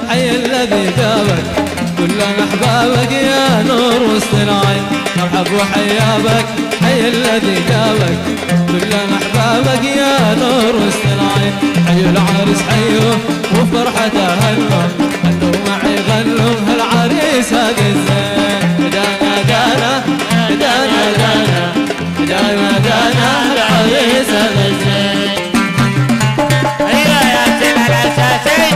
حي الذي جابك كلنا أحبابك يا نور وسط العين. مرحب وحيا بك حي الذي جابك كلنا أحبابك يا نور وسط العين. حيوا العريس حيوا وفرحته هلوا هلوا معي غنوا هالعريس هذا الزين. دانا دانا دانا دانا دانا دانا العريس هذا الزين. ايوه يا سيدنا الاساسي.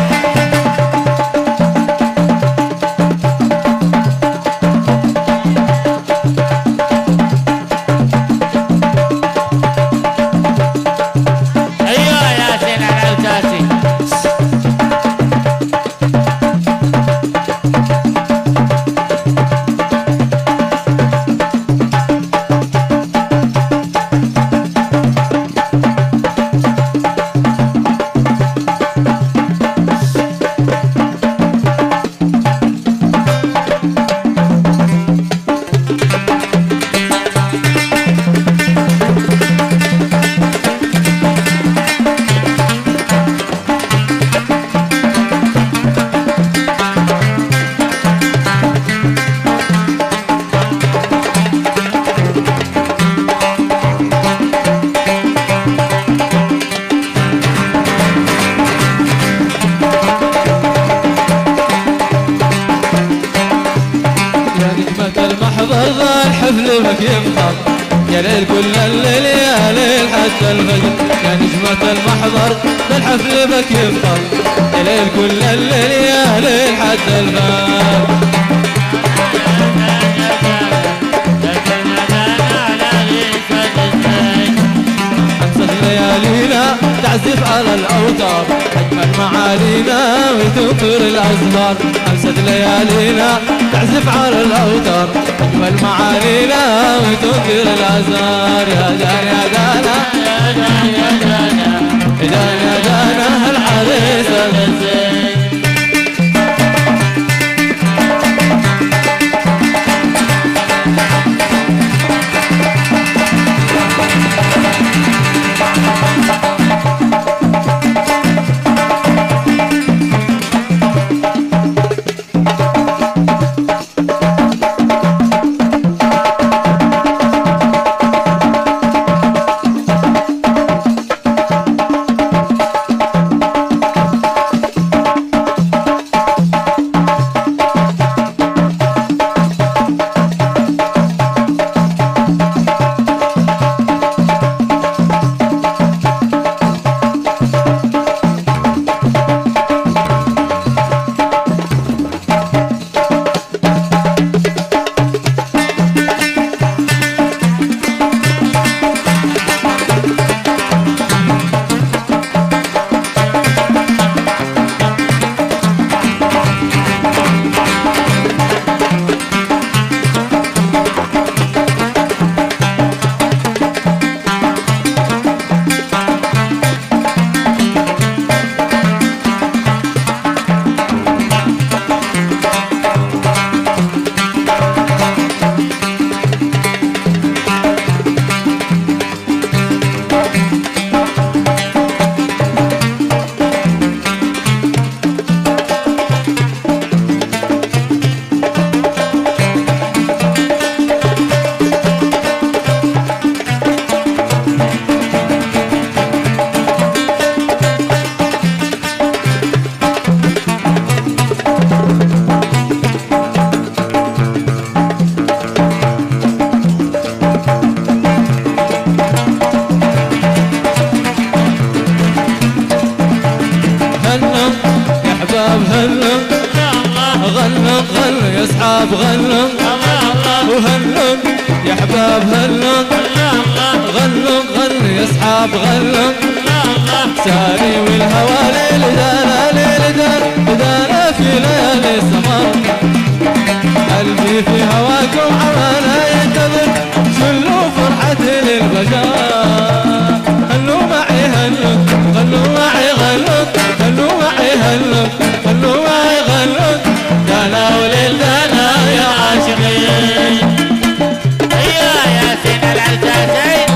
الحفل بك يفخر يا ليل كل الليالي حتى الفجر. يا نجمة المحضر الحفل بك يفخر يا ليل كل الليالي حتى الفجر. خمسة ليالينا تعزف على الأوتار أجمل معالينا وتنطر الأزهار. خمسة ليالينا تعزف على الأوتار أجمل معالينا وتنطر الأزهار. يا دانا يا دانا يا دانا يا دانا يا دانا العريس الزين. غنوا يا اصحاب غنوا وهنوا يا احباب هنوا غنوا يا اصحاب غنوا. ساري والهوى ليل دانا في ليالي السمر. قلبي في هواكم عمانا ينتظر شلوا فرحتي للبشر. هنوا معي هنوا غنوا معي غنوا هنوا معي هنوا هنوا معي غنوا. دانا وليل دانا يا عاشقين. ايوه يا سيدنا العزازين.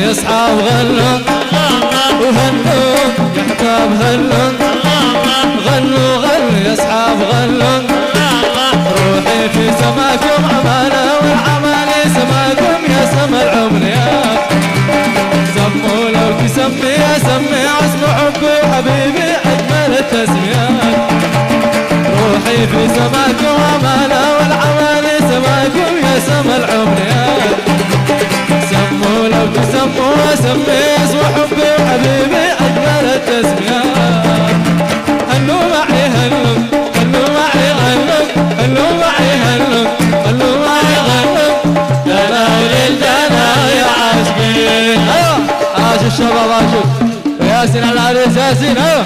يا اصحاب غنوا وهنوا يا احباب هنوا غنوا غنوا يا اصحاب غنوا روحي في سماكم امانه والعمل سماكم يا سما العمر يا سموا لو تسمي يا سمي عزم حبي وحبيبي اجمل التسميات روحي في سماكم امانه والعمل سماكم يا سما العمر يا سموا لو تسموا سمي عزم حبي وحبيبي اجمل التسميات هلوا معي هلوا هلوا معي هلوا هلوا معي هلوا هلوا معي هلوا انا وللجنة يا عاشقين ايوه عاش الشباب عاشق وياسين على العريس ياسين ايوه